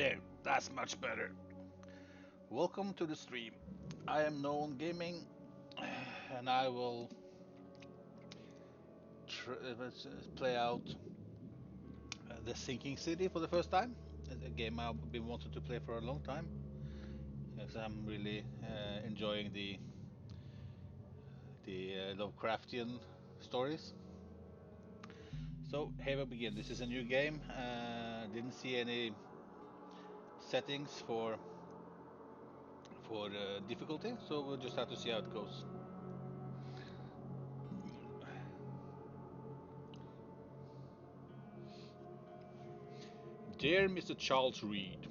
There, that's much better. Welcome to the stream. I am Known Gaming, and I will play out the Sinking City for the first time. A game I've been wanting to play for a long time, because I'm really enjoying the Lovecraftian stories. So here we begin. This is a new game. Didn't see any settings for difficulty, so we'll just have to see how it goes. Dear Mr. Charles Reed,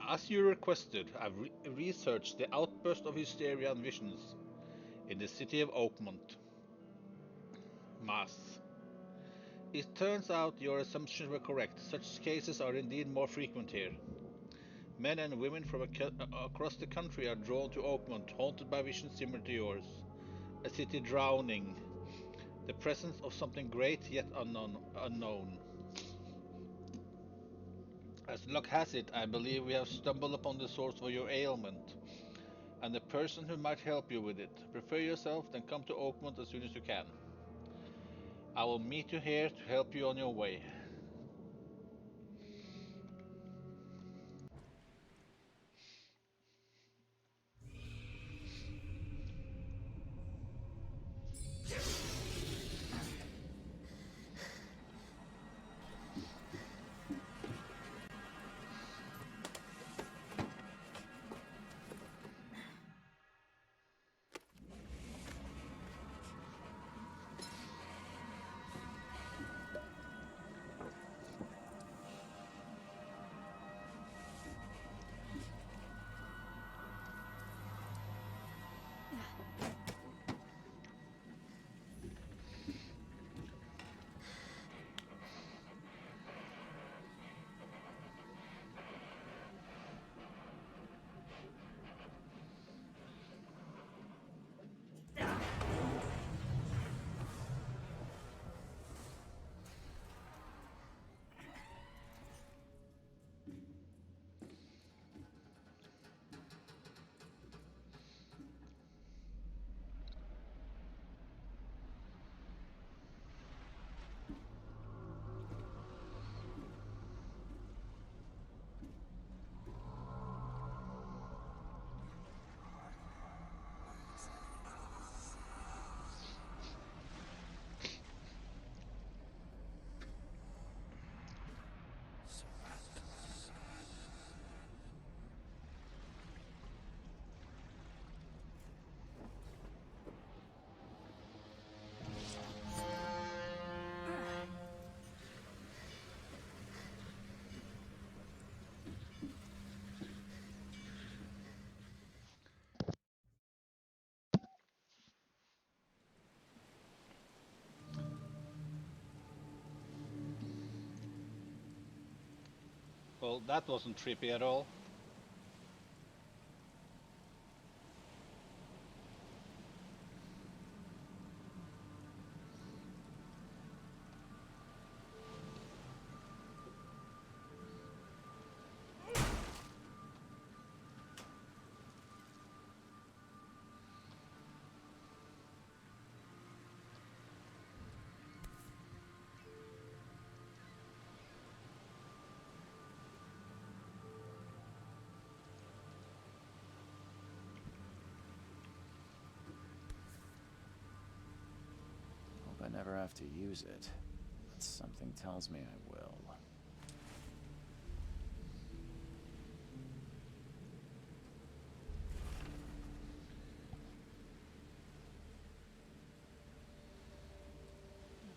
as you requested, I've researched the outburst of hysteria and visions in the city of Oakmont, Mass. It turns out your assumptions were correct. Such cases are indeed more frequent here. Men and women from across the country are drawn to Oakmont, haunted by visions similar to yours. A city drowning, the presence of something great yet unknown. As luck has it, I believe we have stumbled upon the source of your ailment, and the person who might help you with it. Prepare yourself, then come to Oakmont as soon as you can. I will meet you here to help you on your way. Well, that wasn't trippy at all. Hope I never have to use it, but something tells me I will.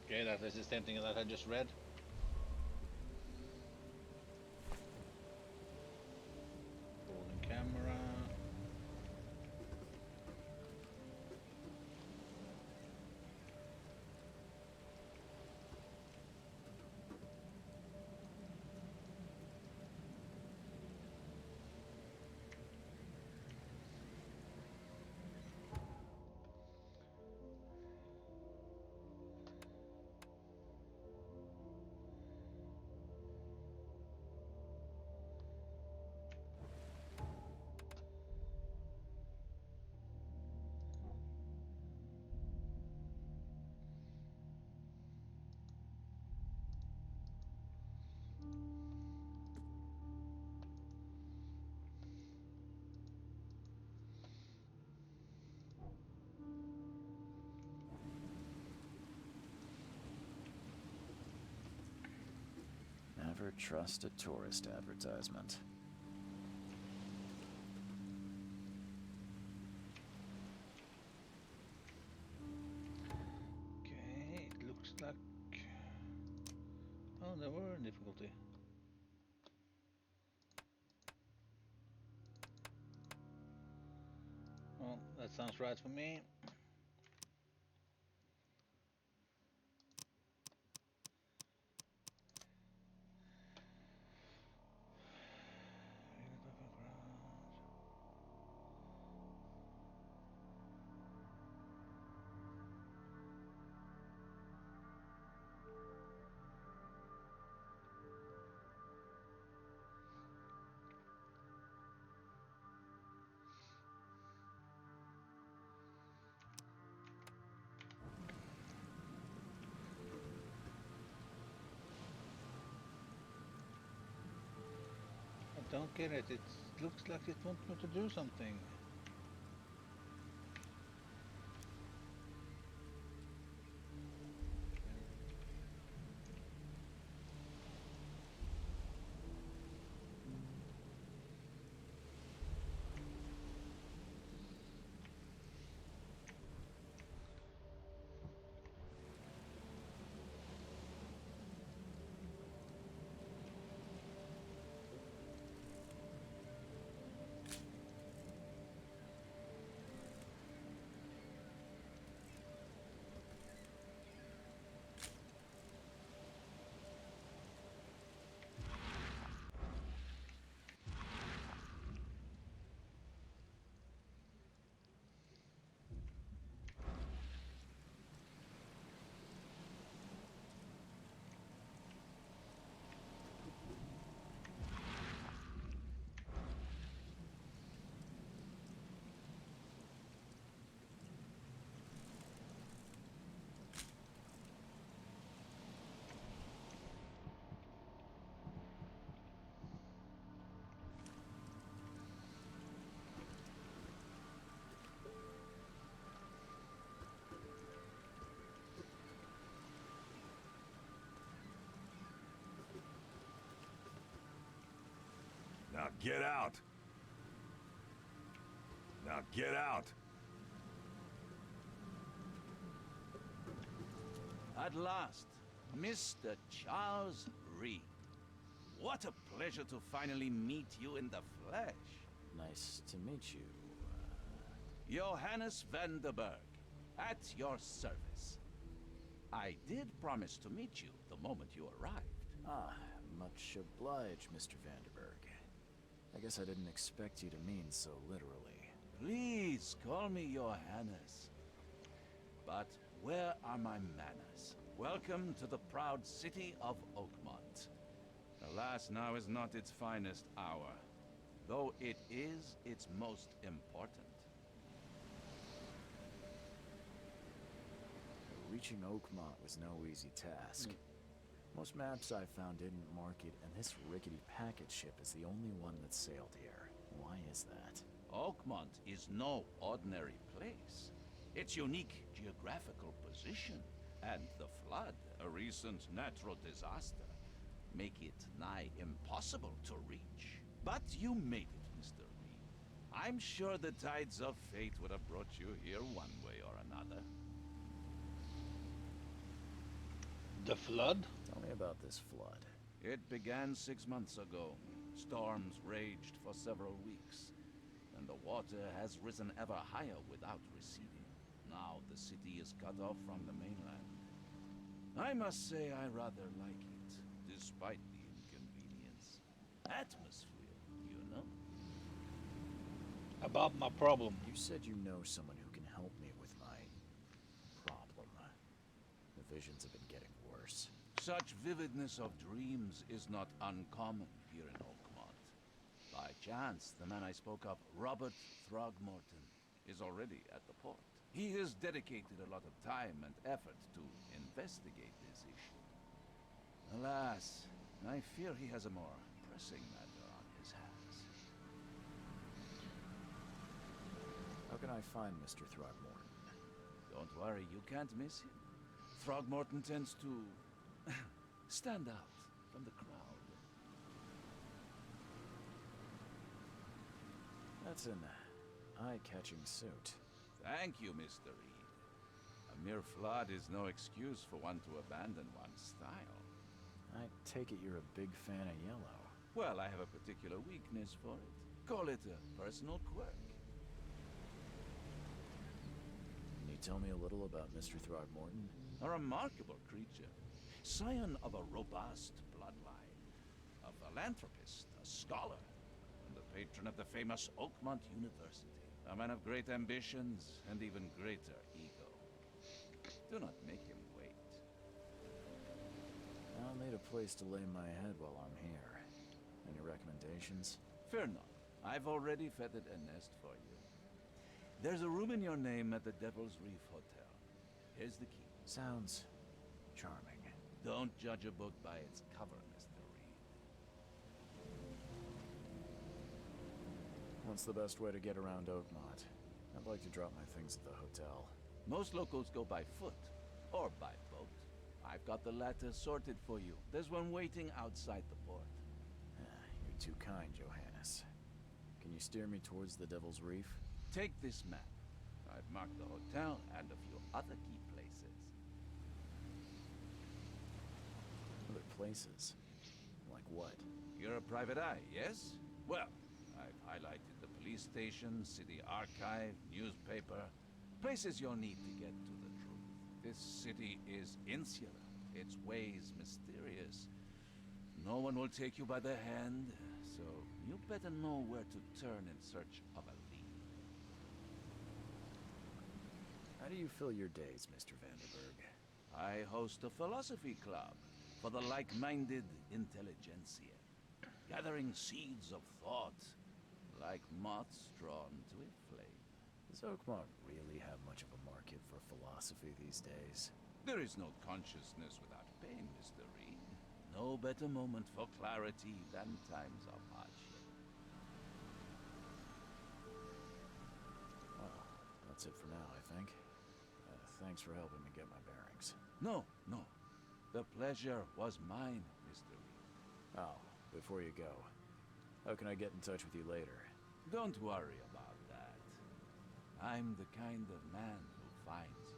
Okay, that is the same thing that I just read. Rolling camera. Never trust a tourist advertisement. Okay, it looks like... Oh, there were a difficulty. Well, that sounds right for me. I don't get it. It looks like it wants me to do something. Now get out! Now get out! At last, Mr. Charles Reed. What a pleasure to finally meet you in the flesh. Nice to meet you. Johannes Vanderberg, at your service. I did promise to meet you the moment you arrived. Ah, much obliged, Mr. Vanderberg. I guess I didn't expect you to mean so literally. Please call me Johannes. But where are my manners? Welcome to the proud city of Oakmont. Alas, now is not its finest hour, though it is its most important. Reaching Oakmont was no easy task. Most maps I found didn't mark it, and this rickety packet ship is the only one that sailed here. Why is that? Oakmont is no ordinary place. Its unique geographical position and the flood, a recent natural disaster, make it nigh impossible to reach. But you made it, Mr. Reed. I'm sure the tides of fate would have brought you here one way or another. The flood? Tell me about this flood. It began 6 months ago. Storms raged for several weeks, and the water has risen ever higher without receding. Now the city is cut off from the mainland. I must say I rather like it, despite the inconvenience. Atmosphere, you know? About my problem. You said you know someone who can help me with my problem. The visions have been getting worse. Such vividness of dreams is not uncommon here in Oakmont. By chance, the man I spoke of, Robert Throgmorton, is already at the port. He has dedicated a lot of time and effort to investigate this issue. Alas, I fear he has a more pressing matter on his hands. How can I find Mr. Throgmorton? Don't worry, you can't miss him. Throgmorton tends to stand out from the crowd. That's an eye-catching suit. Thank you, Mr. Reed. A mere flood is no excuse for one to abandon one's style. I take it you're a big fan of yellow. Well, I have a particular weakness for it. Call it a personal quirk. Can you tell me a little about Mr. Throgmorton? A remarkable creature. Scion of a robust bloodline. A philanthropist, a scholar, and the patron of the famous Oakmont University. A man of great ambitions and even greater ego. Do not make him wait. I'll need a place to lay my head while I'm here. Any recommendations? Fear not. I've already feathered a nest for you. There's a room in your name at the Devil's Reef Hotel. Here's the key. Sounds charming. Don't judge a book by its cover, Mr. Reed. What's the best way to get around Oakmont? I'd like to drop my things at the hotel. Most locals go by foot, or by boat. I've got the latter sorted for you. There's one waiting outside the port. You're too kind, Johannes. Can you steer me towards the Devil's Reef? Take this map. I've marked the hotel and a few other key places. Other places? Like what? You're a private eye, yes? Well, I've highlighted the police station, city archive, newspaper, places you'll need to get to the truth. This city is insular, its ways mysterious. No one will take you by the hand, so you better know where to turn in search of a lead. How do you fill your days, Mr. Vanderberg? I host a philosophy club for the like-minded intelligentsia, gathering seeds of thought, like moths drawn to a flame. Does Oakmont really have much of a market for philosophy these days? There is no consciousness without pain, Mr. Reed. No better moment for clarity than times of hardship. Well, that's it for now, I think. Thanks for helping me get my bearings. No, no. The pleasure was mine, Mr. Reed. Oh, before you go, how can I get in touch with you later? Don't worry about that. I'm the kind of man who finds you.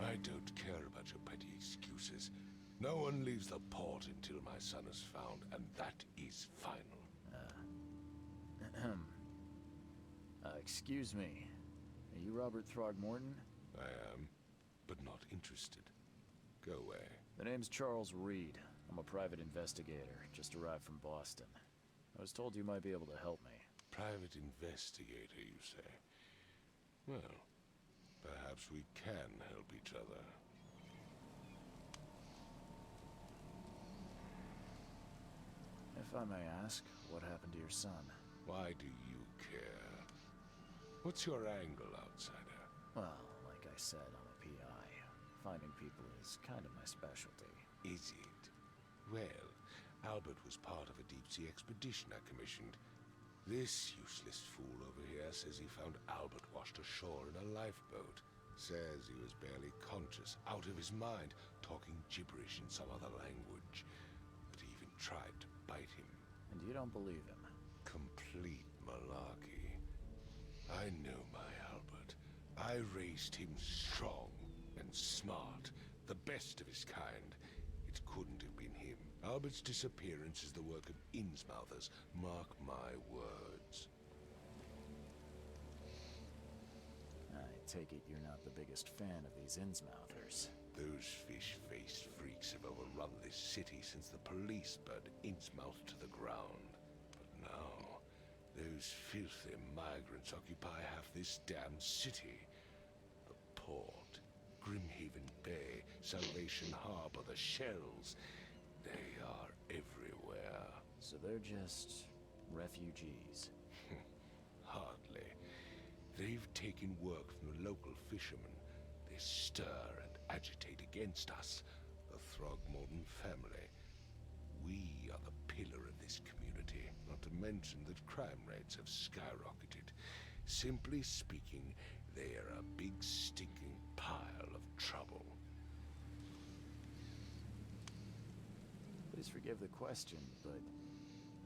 I don't care about your petty excuses. No one leaves the port until my son is found, and that is final. Excuse me. Are you Robert Throgmorton? I am, but not interested. Go away. The name's Charles Reed. I'm a private investigator, just arrived from Boston. I was told you might be able to help me. Private investigator, you say? Well, perhaps we can help each other. If I may ask, what happened to your son? Why do you care? What's your angle, outsider? Well, like I said, I'm a PI. Finding people is kind of my specialty. Is it? Well, Albert was part of a deep-sea expedition I commissioned. This useless fool over here says he found Albert washed ashore in a lifeboat. Says he was barely conscious, out of his mind, talking gibberish in some other language. That he even tried to bite him. And you don't believe him? Complete malarkey. I know my Albert. I raised him strong and smart, the best of his kind. It couldn't have been him. Albert's disappearance is the work of Innsmouthers, mark my words. I take it you're not the biggest fan of these Innsmouthers. Those fish-faced freaks have overrun this city since the police burned Innsmouth to the ground. But now, those filthy migrants occupy half this damn city. The port, Grimhaven Bay, Salvation Harbor, the shells, they are everywhere. So they're just refugees. Hardly. They've taken work from the local fishermen. They stir and agitate against us, the Throgmorton family. We are the pillar of this community, not to mention that crime rates have skyrocketed. Simply speaking, they are a big stinking pile of trouble. Please forgive the question, but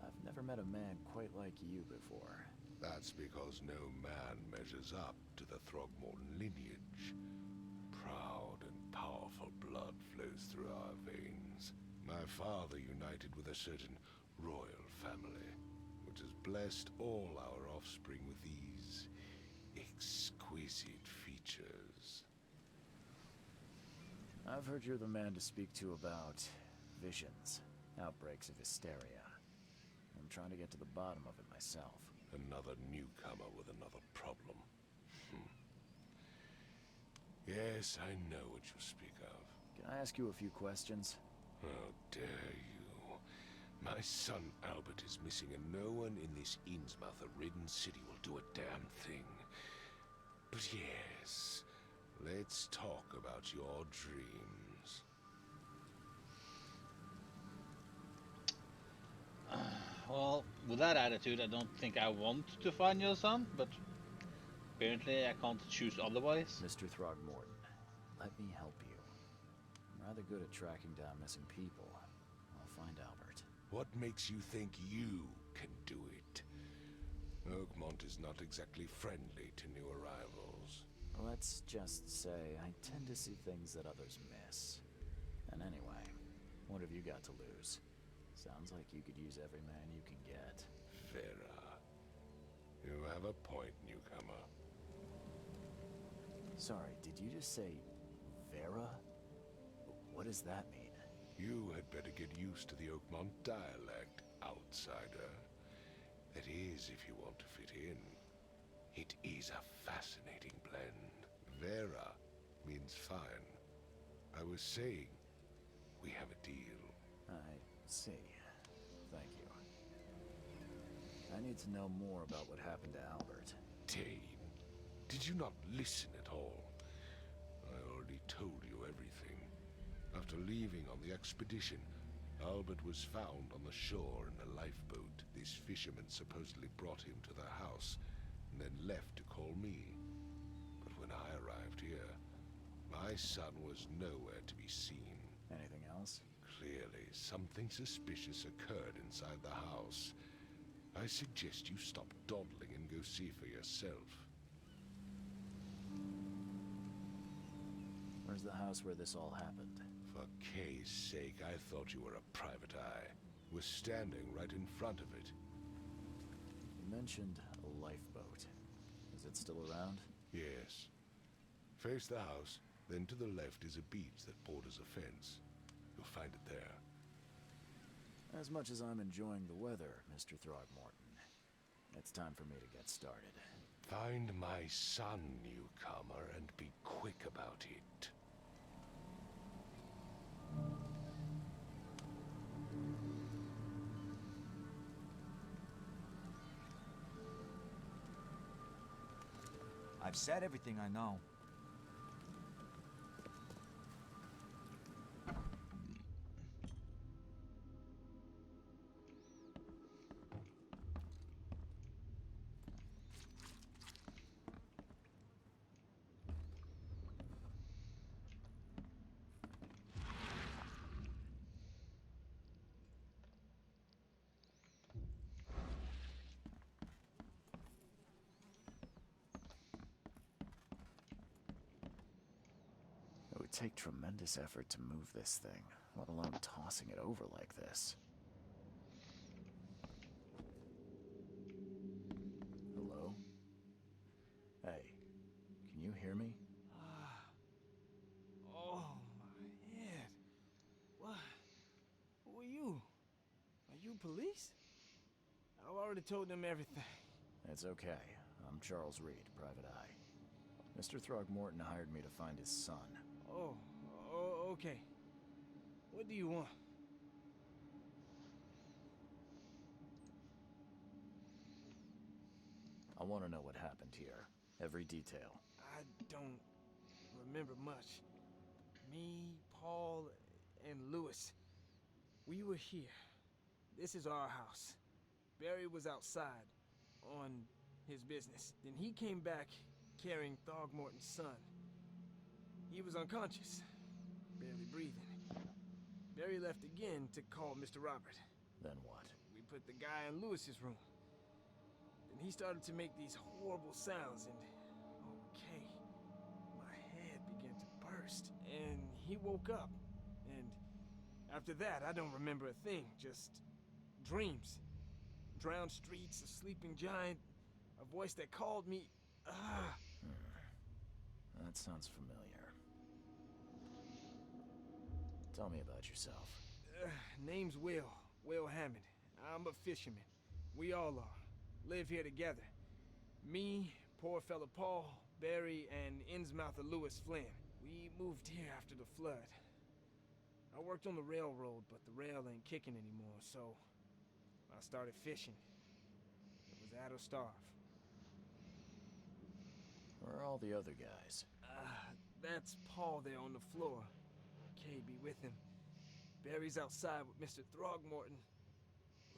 I've never met a man quite like you before. That's because no man measures up to the Throgmorton lineage. Proud and powerful blood flows through our veins. My father united with a certain royal family, which has blessed all our offspring with these exquisite features. I've heard you're the man to speak to about visions, outbreaks of hysteria. I'm trying to get to the bottom of it myself. Another newcomer with another problem. Yes, I know what you speak of. Can I ask you a few questions? How dare you? My son Albert is missing, and no one in this Innsmouth-ridden city will do a damn thing. But yes, let's talk about your dreams. Well, with that attitude, I don't think I want to find your son, but apparently I can't choose otherwise. Mr. Throgmorton, let me help you. I'm rather good at tracking down missing people. I'll find Albert. What makes you think you can do it? Oakmont is not exactly friendly to new arrivals. Let's just say I tend to see things that others miss. And anyway, what have you got to lose? Sounds like you could use every man you can get. Vera. You have a point, newcomer. Sorry, did you just say Vera? What does that mean? You had better get used to the Oakmont dialect, outsider. That is, if you want to fit in. It is a fascinating blend. Vera means fine. I was saying, we have a deal. I see. Thank you. I need to know more about what happened to Albert. Dane, did you not listen at all? I already told you everything. After leaving on the expedition, Albert was found on the shore in a lifeboat. This fisherman supposedly brought him to their house, and then left to call me. But when I arrived here, my son was nowhere to be seen. Anything else? Clearly, something suspicious occurred inside the house. I suggest you stop dawdling and go see for yourself. Where's the house where this all happened? For Kay's sake, I thought you were a private eye. Was standing right in front of it. You mentioned a lifeboat. Is it still around? Yes. Face the house, then to the left is a beach that borders a fence. You'll find it there. As much as I'm enjoying the weather, Mr. Throgmorton, it's time for me to get started. Find my son, newcomer, and be quick about it. I've said everything I know. take tremendous effort to move this thing, let alone tossing it over like this. Hello? Hey, can you hear me? Oh, my head. What? Who are you? Are you police? I've already told them everything. It's okay. I'm Charles Reed, Private Eye. Mr. Throgmorton hired me to find his son. Oh, okay. What do you want? I want to know what happened here. Every detail. I don't remember much. Me, Paul, and Lewis. We were here. This is our house. Barry was outside on his business. Then he came back carrying Throgmorton's son. He was unconscious, barely breathing. Barry left again to call Mr. Robert. Then what? We put the guy in Lewis's room. Then he started to make these horrible sounds and... Okay. My head began to burst. And he woke up. And after that, I don't remember a thing. Just dreams. Drowned streets, a sleeping giant, a voice that called me... That sounds familiar. Tell me about yourself. Name's Will. Will Hammond. I'm a fisherman. We all are. Live here together. Me, poor fella Paul, Barry, and Innsmouther Lewis Flynn. We moved here after the flood. I worked on the railroad, but the rail ain't kicking anymore, so I started fishing. It was that or starve. Where are all the other guys? That's Paul there on the floor. Kay be with him. Barry's outside with Mr. Throgmorton.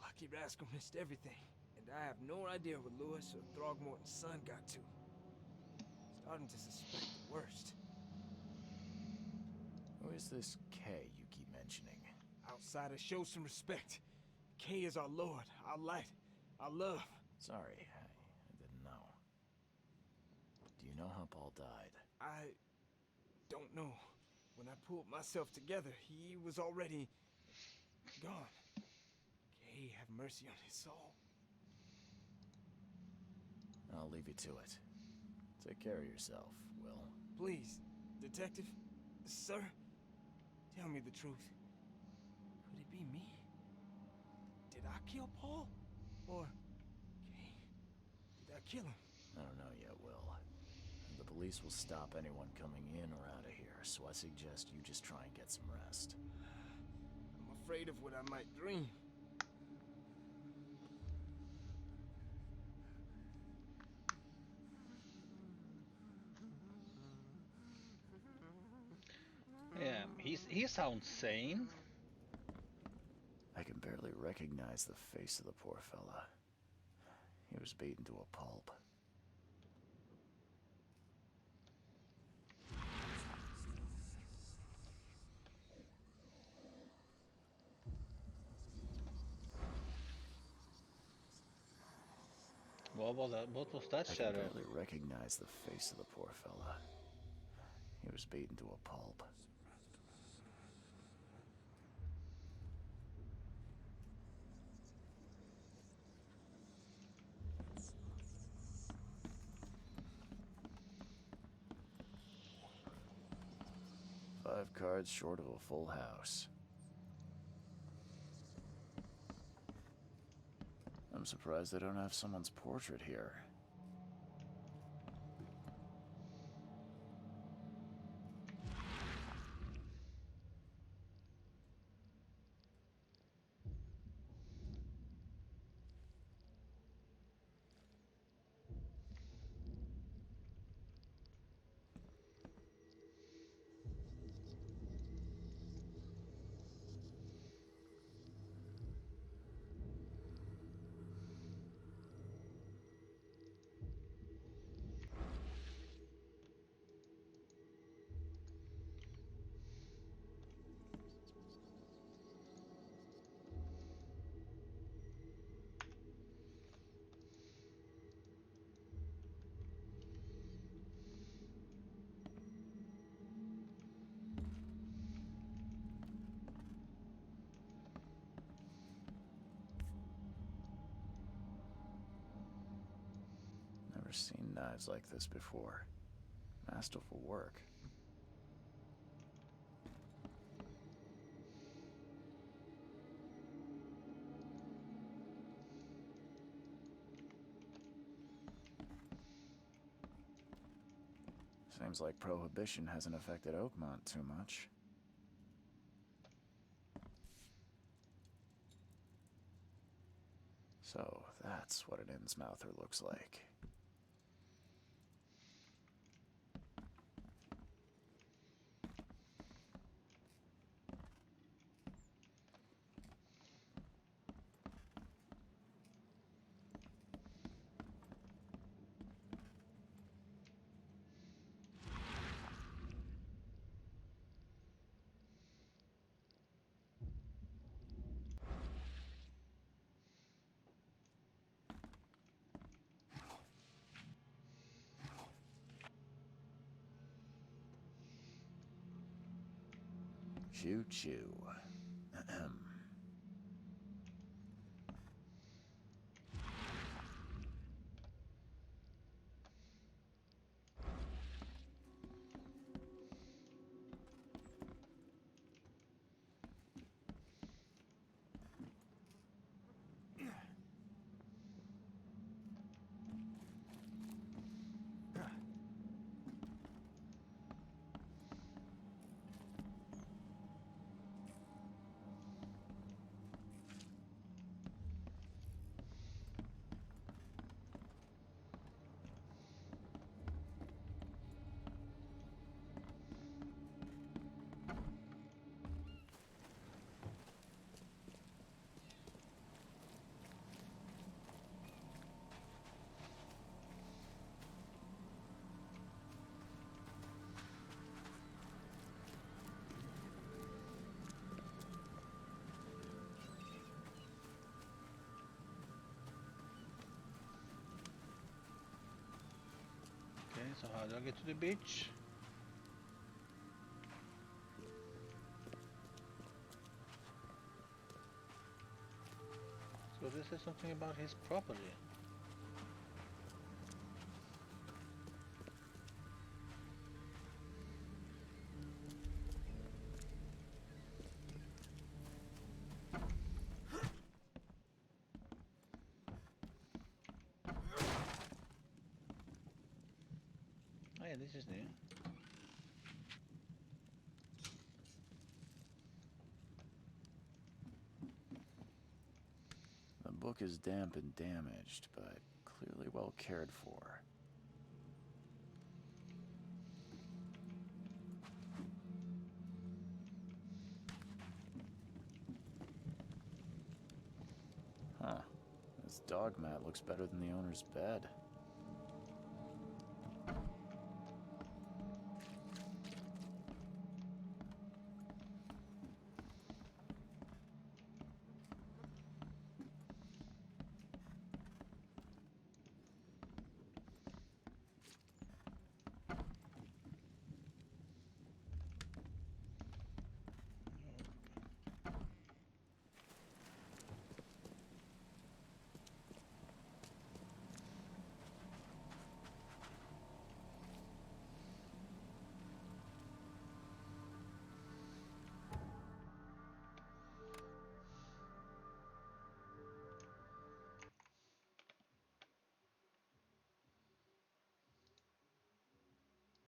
Lucky rascal missed everything. And I have no idea what Lewis or Throgmorton's son got to. Starting to suspect the worst. Who is this Kay you keep mentioning? Outsiders, show some respect. Kay is our lord, our light, our love. Sorry, I didn't know. Do you know how Paul died? I don't know. When I pulled myself together, he was already gone. Kay, have mercy on his soul. I'll leave you to it. Take care of yourself, Will. Please, detective, sir, tell me the truth. Could it be me? Did I kill Paul? Or Kay? Did I kill him? I don't know yet, Will. The police will stop anyone coming in or out of here, so I suggest you just try and get some rest. I'm afraid of what I might dream. Yeah, he sounds sane. I can barely recognize the face of the poor fella. He was beaten to a pulp. What was that? What was that I can shadow? barely recognize the face of the poor fella. He was beaten to a pulp. Five cards short of a full house. I'm surprised they don't have someone's portrait here. Never seen knives like this before. Masterful work. Seems like Prohibition hasn't affected Oakmont too much. So, that's what an Innsmouther looks like. Choo-choo. Ahem. Okay, so how do I get to the beach? So this is something about his property. Oh yeah, this is new. The book is damp and damaged, but clearly well cared for. Huh. This dog mat looks better than the owner's bed.